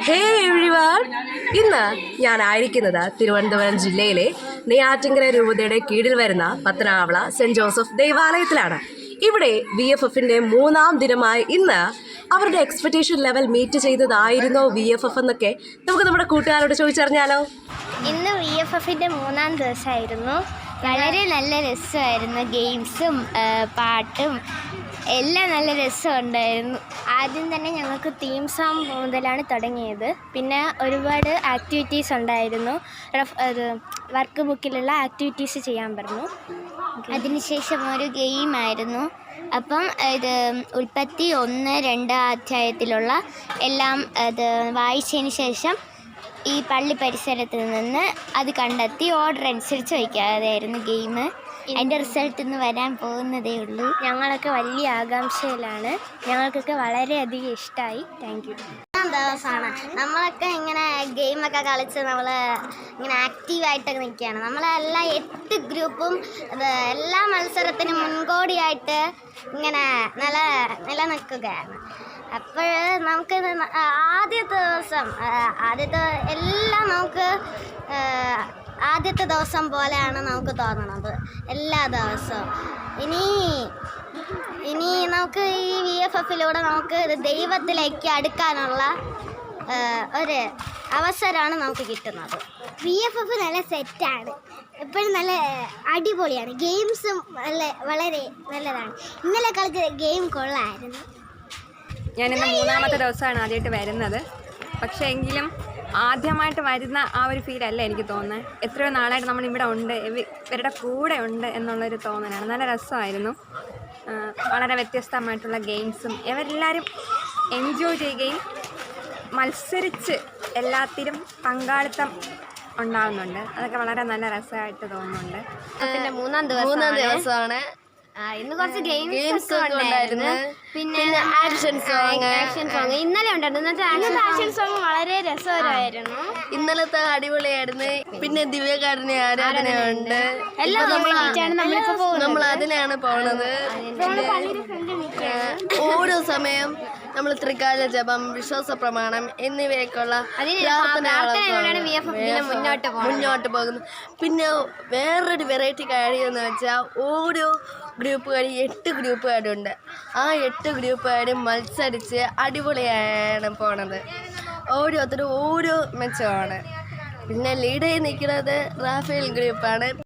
ഹേ everyone, ഇന്ന് ഞാനായിരിക്കുന്നത് തിരുവനന്തപുരം ജില്ലയിലെ നെയ്യാറ്റിൻകര രൂപതയുടെ കീഴിൽ വരുന്ന പത്തനാവള സെൻറ് ജോസഫ് ദേവാലയത്തിലാണ്. ഇവിടെ VFFന്റെ 3-ാം ദിനമായ ഇന്ന് അവരുടെ എക്സ്പെക്ടേഷൻ ലെവൽ മീറ്റ് ചെയ്തതായിരുന്നോ VFF എന്നൊക്കെ നമുക്ക് നമ്മുടെ കൂട്ടുകാരോട് ചോദിച്ചറിഞ്ഞാലോ. ഇന്ന് VFFന്റെ 3-ാം ദിവസമായിരുന്നു. വളരെ നല്ല രസമായിരുന്നു. ഗെയിംസും പാട്ടും എല്ലാം നല്ല രസമുണ്ടായിരുന്നു. ആദ്യം തന്നെ ഞങ്ങൾക്ക് തീം സോങ് മുതലാണ് തുടങ്ങിയത്. പിന്നെ ഒരുപാട് ആക്ടിവിറ്റീസ് ഉണ്ടായിരുന്നു. വർക്ക് ബുക്കിലുള്ള ആക്ടിവിറ്റീസ് ചെയ്യാൻ പറഞ്ഞു. അതിനുശേഷം ഒരു ഗെയിമായിരുന്നു. അപ്പം ഇത് ഉൽപ്പത്തി 1-2 അധ്യായത്തിലുള്ള എല്ലാം അത് വായിച്ചതിന് ശേഷം ഈ പള്ളി പരിസരത്ത് നിന്ന് അത് കണ്ടെത്തി ഓർഡർ അനുസരിച്ച് വയ്ക്കാതെയായിരുന്നു ഗെയിം. അതിൻ്റെ റിസൾട്ട് ഇന്ന് വരാൻ പോകുന്നതേ ഉള്ളൂ. ഞങ്ങളൊക്കെ വലിയ ആകാംക്ഷയിലാണ്. ഞങ്ങൾക്കൊക്കെ വളരെയധികം ഇഷ്ടമായി. Thank you. ദിവസമാണ് നമ്മളൊക്കെ ഇങ്ങനെ ഗെയിമൊക്കെ കളിച്ച് നമ്മൾ ഇങ്ങനെ ആക്റ്റീവായിട്ടൊക്കെ നിൽക്കുകയാണ്. നമ്മളെല്ലാ 8 ഗ്രൂപ്പും എല്ലാ മത്സരത്തിനും മുൻകൂടിയായിട്ട് ഇങ്ങനെ നിലനിൽക്കുകയാണ്. അപ്പോൾ നമുക്ക് ആദ്യത്തെ ദിവസം പോലെയാണ് നമുക്ക് തോന്നണത് എല്ലാ ദിവസവും. ഇനി നമുക്ക് ഈ VFFലൂടെ നമുക്ക് ദൈവത്തിലേക്ക് അടുക്കാനുള്ള ഒരു അവസരമാണ് നമുക്ക് കിട്ടുന്നത്. VFF നല്ല സെറ്റാണ്. എപ്പോഴും നല്ല അടിപൊളിയാണ്. ഗെയിംസും വളരെ നല്ലതാണ്. ഇന്നലെ കളിച്ച ഗെയിം കൊള്ളായിരുന്നു. ഞാനിന്ന് 3-ാമത്തെ ദിവസമാണ് ആദ്യമായിട്ട് വരുന്നത്. പക്ഷേ എങ്കിലും ആദ്യമായിട്ട് വരുന്ന ആ ഒരു ഫീലല്ല എനിക്ക് തോന്നുന്നത്. എത്രയോ നാളായിട്ട് നമ്മളിവിടെ ഉണ്ട്, ഇവരുടെ കൂടെ ഉണ്ട് എന്നുള്ളൊരു തോന്നലാണ്. നല്ല രസമായിരുന്നു. വളരെ വ്യത്യസ്തമായിട്ടുള്ള ഗെയിംസും ഇവരെല്ലാവരും എൻജോയ് ചെയ്യുകയും മത്സരിച്ച് എല്ലാത്തിലും പങ്കാളിത്തം ഉണ്ടാകുന്നുണ്ട്. അതൊക്കെ വളരെ നല്ല രസമായിട്ട് തോന്നുന്നുണ്ട്. പിന്നെ 3-ാം ദിവസമാണ്. ഇന്ന് കുറച്ച് ഗെയിംസ് ഉണ്ടായിരുന്നു. പിന്നെ ആക്ഷൻ സോങ് ഇന്നലെ ഉണ്ടായിരുന്നു. ഇന്നത്തെ ആക്ഷൻ സോങ് വളരെ രസകരമായിരുന്നു. ഇന്നലത്തെ അടിപൊളിയായിരുന്നു. പിന്നെ ദിവ്യകാരുണ്യ ആരാധനയുണ്ട്. നമ്മൾ അതിനാണ് പോണത്. ഓരോ സമയം നമ്മൾ ത്രികാല ജപം, വിശ്വാസ പ്രമാണം എന്നിവയൊക്കെയുള്ള മുന്നോട്ട് പോകുന്നു. പിന്നെ വേറൊരു വെറൈറ്റി കാര്യമെന്ന് വെച്ചാൽ ഓരോ ഗ്രൂപ്പുകാരും 8 ഗ്രൂപ്പുകാരുണ്ട്. ആ 8 ഗ്രൂപ്പുകാരും മത്സരിച്ച് അടിപൊളിയാണ് പോണത്. ഓരോരുത്തരും ഓരോ മെച്ചമാണ്. പിന്നെ ലീഡ് ചെയ്ത് നിൽക്കുന്നത് റാഫേൽ ഗ്രൂപ്പാണ്.